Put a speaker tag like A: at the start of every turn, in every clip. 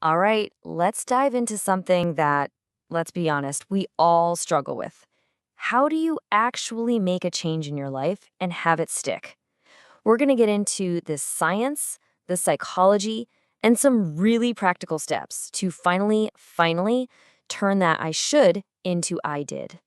A: All right, let's dive into something that, let's be honest, we all struggle with. How do you actually make a change in your life and have it stick? We're going to get into the science, the psychology, and some really practical steps to finally turn that I should into I did.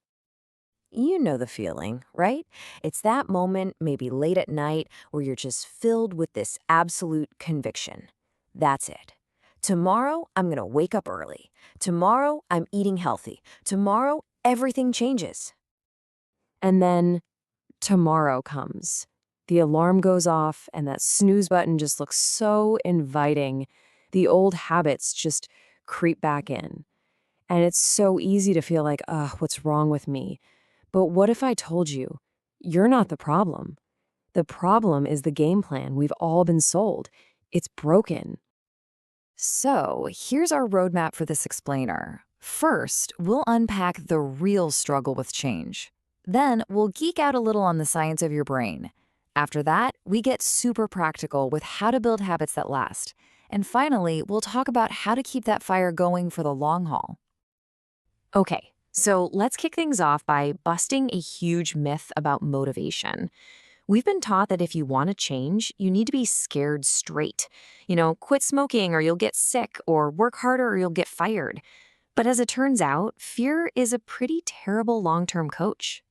A: You know the feeling, right? It's that moment, maybe late at night, where you're just filled with this absolute conviction. That's it. Tomorrow, I'm going to wake up early. Tomorrow, I'm eating healthy. Tomorrow, everything changes. And then tomorrow comes. The alarm goes off, and that snooze button just looks so inviting. The old habits just creep back in. And it's so easy to feel like, what's wrong with me? But what if I told you, you're not the problem? The problem is the game plan we've all been sold. It's broken.
B: So, here's our roadmap for this explainer. First, we'll unpack the real struggle with change. Then, we'll geek out a little on the science of your brain. After that, we get super practical with how to build habits that last. And finally, we'll talk about how to keep that fire going for the long haul.
A: Okay, so let's kick things off by busting a huge myth about motivation. We've been taught that if you want to change, you need to be scared straight. Quit smoking or you'll get sick, or work harder or you'll get fired. But as it turns out, fear is a pretty terrible long-term coach.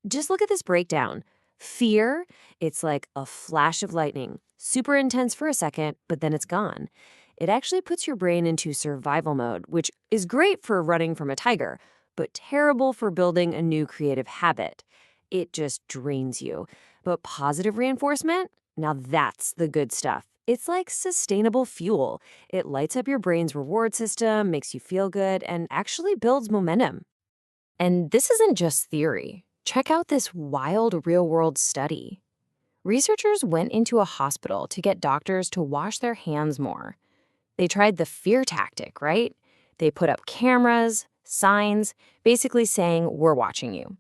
A: Just look at this breakdown. Fear, it's like a flash of lightning, super intense for a second, but then it's gone. It actually puts your brain into survival mode, which is great for running from a tiger, but terrible for building a new creative habit. It just drains you. But positive reinforcement? Now that's the good stuff. It's like sustainable fuel. It lights up your brain's reward system, makes you feel good, and actually builds momentum. And this isn't just theory. Check out this wild real-world study. Researchers went into a hospital to get doctors to wash their hands more. They tried the fear tactic, right? They put up cameras, signs, basically saying, "We're watching you."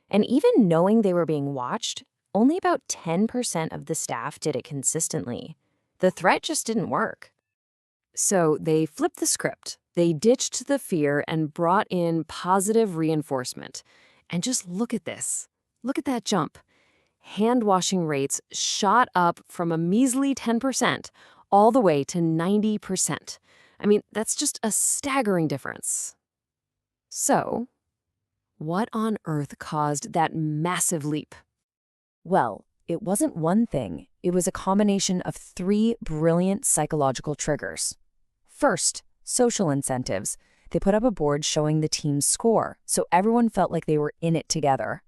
A: And even knowing they were being watched, only about 10% of the staff did it consistently. The threat just didn't work. So they flipped the script. They ditched the fear and brought in positive reinforcement. And just look at this. Look at that jump. Hand washing rates shot up from a measly 10% all the way to 90%. I mean, that's just a staggering difference. So, what on earth caused that massive leap?
B: Well, it wasn't one thing. It was a combination of three brilliant psychological triggers. First, social incentives. They put up a board showing the team's score, so everyone felt like they were in it together.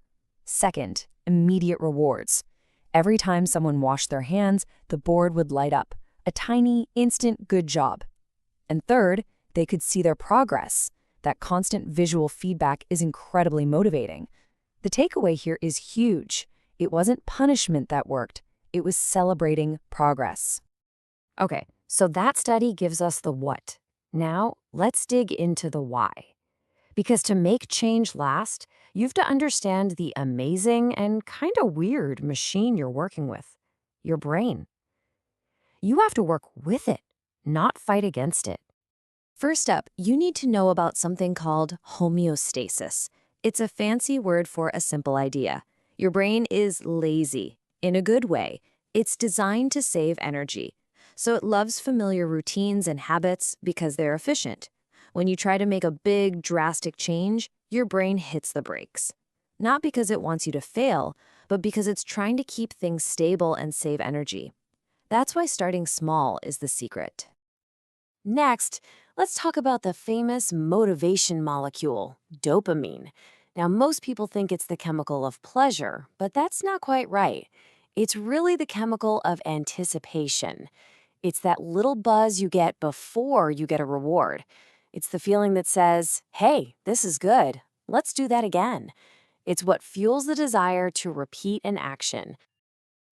B: Second, immediate rewards. Every time someone washed their hands, the board would light up. A tiny, instant good job. And third, they could see their progress. That constant visual feedback is incredibly motivating. The takeaway here is huge. It wasn't punishment that worked. It was celebrating progress.
A: Okay, so that study gives us the what. Now, let's dig into the why. Because to make change last, you have to understand the amazing and kind of weird machine you're working with, your brain. You have to work with it, not fight against it. First up, you need to know about something called homeostasis. It's a fancy word for a simple idea. Your brain is lazy, in a good way. It's designed to save energy. So it loves familiar routines and habits because they're efficient. When you try to make a big, drastic change, your brain hits the brakes. Not because it wants you to fail, but because it's trying to keep things stable and save energy. That's why starting small is the secret. Next, let's talk about the famous motivation molecule, dopamine. Now, most people think it's the chemical of pleasure, but that's not quite right. It's really the chemical of anticipation. It's that little buzz you get before you get a reward. It's the feeling that says, "Hey, this is good. Let's do that again." It's what fuels the desire to repeat an action.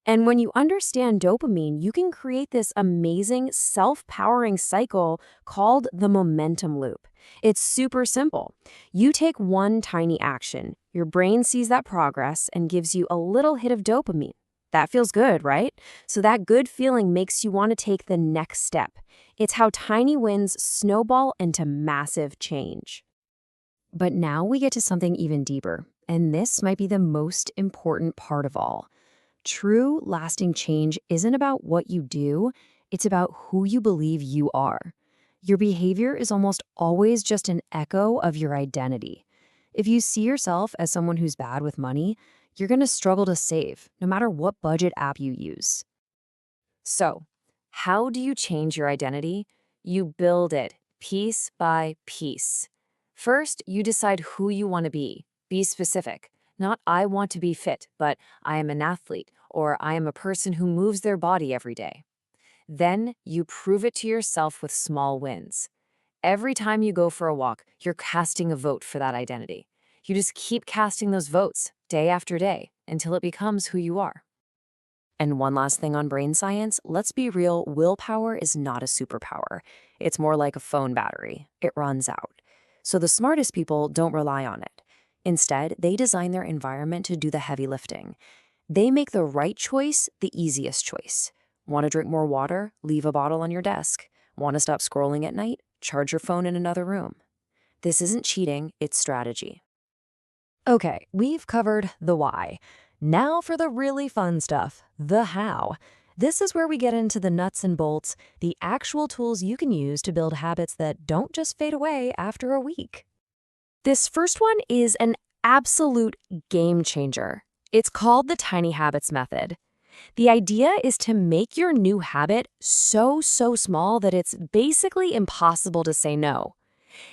A: And when you understand dopamine, you can create this amazing self-powering cycle called the momentum loop. It's super simple. You take one tiny action, your brain sees that progress and gives you a little hit of dopamine. That feels good, right? So that good feeling makes you want to take the next step. It's how tiny wins snowball into massive change. But now we get to something even deeper, and this might be the most important part of all. True, lasting change isn't about what you do, it's about who you believe you are. Your behavior is almost always just an echo of your identity. If you see yourself as someone who's bad with money, you're going to struggle to save, no matter what budget app you use. So, how do you change your identity? You build it piece by piece. First, you decide who you want to be. Be specific. Not I want to be fit, but I am an athlete, or I am a person who moves their body every day. Then you prove it to yourself with small wins. Every time you go for a walk, you're casting a vote for that identity. You just keep casting those votes day after day until it becomes who you are. And one last thing on brain science, let's be real, willpower is not a superpower. It's more like a phone battery. It runs out. So the smartest people don't rely on it. Instead, they design their environment to do the heavy lifting. They make the right choice the easiest choice. Want to drink more water? Leave a bottle on your desk. Want to stop scrolling at night? Charge your phone in another room. This isn't cheating, it's strategy. Okay, we've covered the why. Now for the really fun stuff, the how. This is where we get into the nuts and bolts, the actual tools you can use to build habits that don't just fade away after a week. This first one is an absolute game changer. It's called the tiny habits method. The idea is to make your new habit so small that it's basically impossible to say no.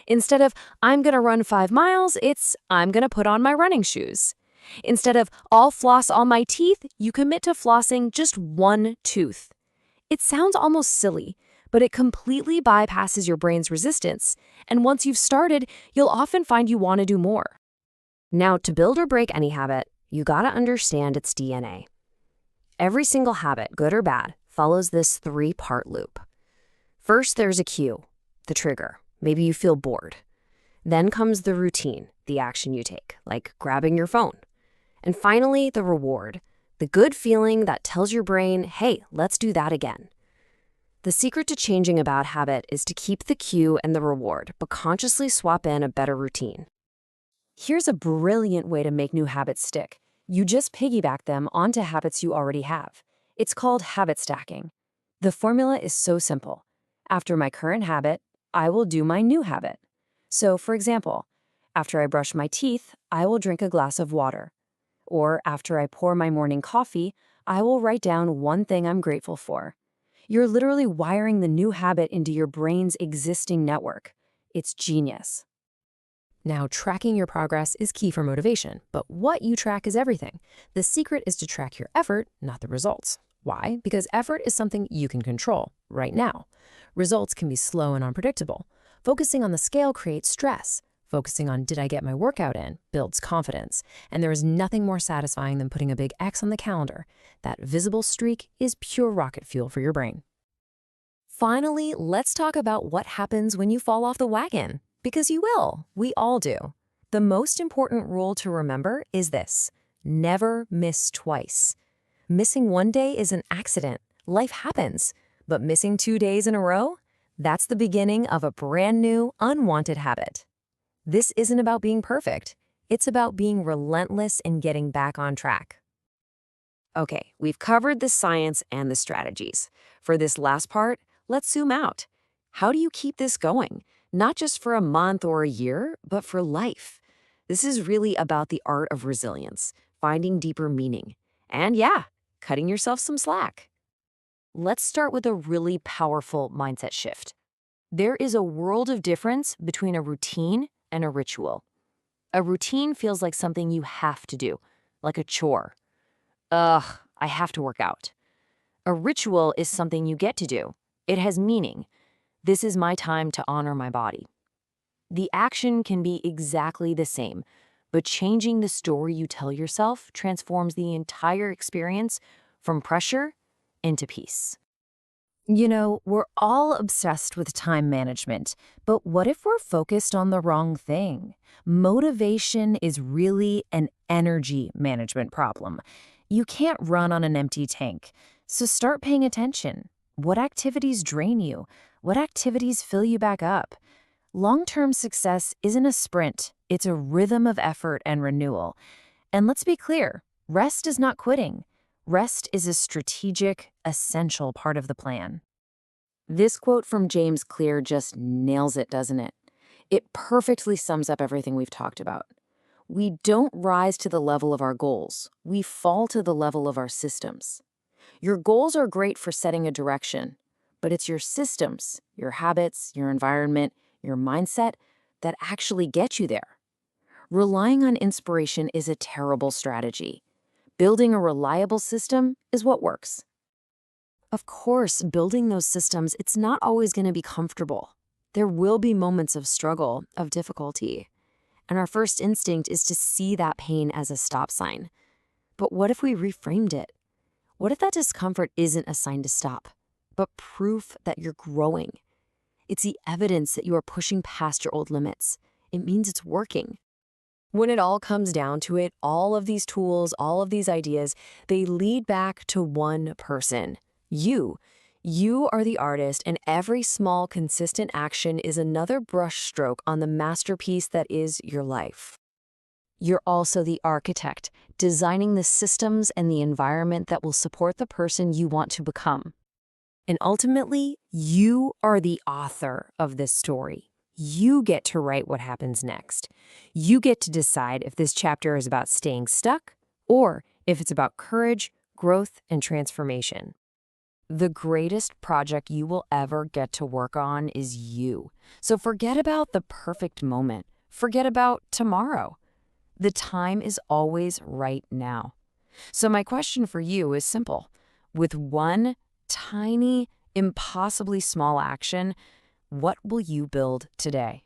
A: Instead of, I'm going to run 5 miles, it's, I'm going to put on my running shoes. Instead of, I'll floss all my teeth, you commit to flossing just one tooth. It sounds almost silly, but it completely bypasses your brain's resistance. And once you've started, you'll often find you want to do more. Now, to build or break any habit, you got to understand its DNA. Every single habit, good or bad, follows this 3-part loop. First, there's a cue, the trigger. Maybe you feel bored. Then comes the routine, the action you take, like grabbing your phone. And finally, the reward, the good feeling that tells your brain, hey, let's do that again. The secret to changing a bad habit is to keep the cue and the reward, but consciously swap in a better routine. Here's a brilliant way to make new habits stick. You just piggyback them onto habits you already have. It's called habit stacking. The formula is so simple. After my current habit, I will do my new habit. So, for example, after I brush my teeth, I will drink a glass of water. Or after I pour my morning coffee, I will write down one thing I'm grateful for. You're literally wiring the new habit into your brain's existing network. It's genius. Now, tracking your progress is key for motivation, but what you track is everything. The secret is to track your effort, not the results. Why? Because effort is something you can control right now. Results can be slow and unpredictable. Focusing on the scale creates stress. Focusing on did I get my workout in builds confidence. And there is nothing more satisfying than putting a big X on the calendar. That visible streak is pure rocket fuel for your brain. Finally, let's talk about what happens when you fall off the wagon. Because you will. We all do. The most important rule to remember is this: never miss twice. Missing one day is an accident. Life happens. But missing 2 days in a row? That's the beginning of a brand new, unwanted habit. This isn't about being perfect. It's about being relentless and getting back on track. Okay, we've covered the science and the strategies. For this last part, let's zoom out. How do you keep this going? Not just for a month or a year, but for life. This is really about the art of resilience, finding deeper meaning, and yeah, cutting yourself some slack. Let's start with a really powerful mindset shift. There is a world of difference between a routine and a ritual. A routine feels like something you have to do, like a chore. Ugh, I have to work out. A ritual is something you get to do. It has meaning. This is my time to honor my body. The action can be exactly the same, but changing the story you tell yourself transforms the entire experience from pressure into peace. You know, we're all obsessed with time management, but what if we're focused on the wrong thing? Motivation is really an energy management problem.
B: You can't run on an empty tank. So start paying attention. What activities drain you? What activities fill you back up? Long-term success isn't a sprint. It's a rhythm of effort and renewal. And let's be clear, rest is not quitting. Rest is a strategic, essential part of the plan.
A: This quote from James Clear just nails it, doesn't it? It perfectly sums up everything we've talked about. We don't rise to the level of our goals. We fall to the level of our systems. Your goals are great for setting a direction, but it's your systems, your habits, your environment, your mindset that actually get you there. Relying on inspiration is a terrible strategy. Building a reliable system is what works. Of course, building those systems, it's not always going to be comfortable. There will be moments of struggle, of difficulty. And our first instinct is to see that pain as a stop sign. But what if we reframed it? What if that discomfort isn't a sign to stop, but proof that you're growing? It's the evidence that you are pushing past your old limits. It means it's working. When it all comes down to it, all of these tools, all of these ideas, they lead back to one person, you. You are the artist, and every small, consistent action is another brushstroke on the masterpiece that is your life. You're also the architect, designing the systems and the environment that will support the person you want to become. And ultimately, you are the author of this story. You get to write what happens next. You get to decide if this chapter is about staying stuck or if it's about courage, growth, and transformation. The greatest project you will ever get to work on is you. So forget about the perfect moment. Forget about tomorrow. The time is always right now. So my question for you is simple. With one tiny, impossibly small action, what will you build today?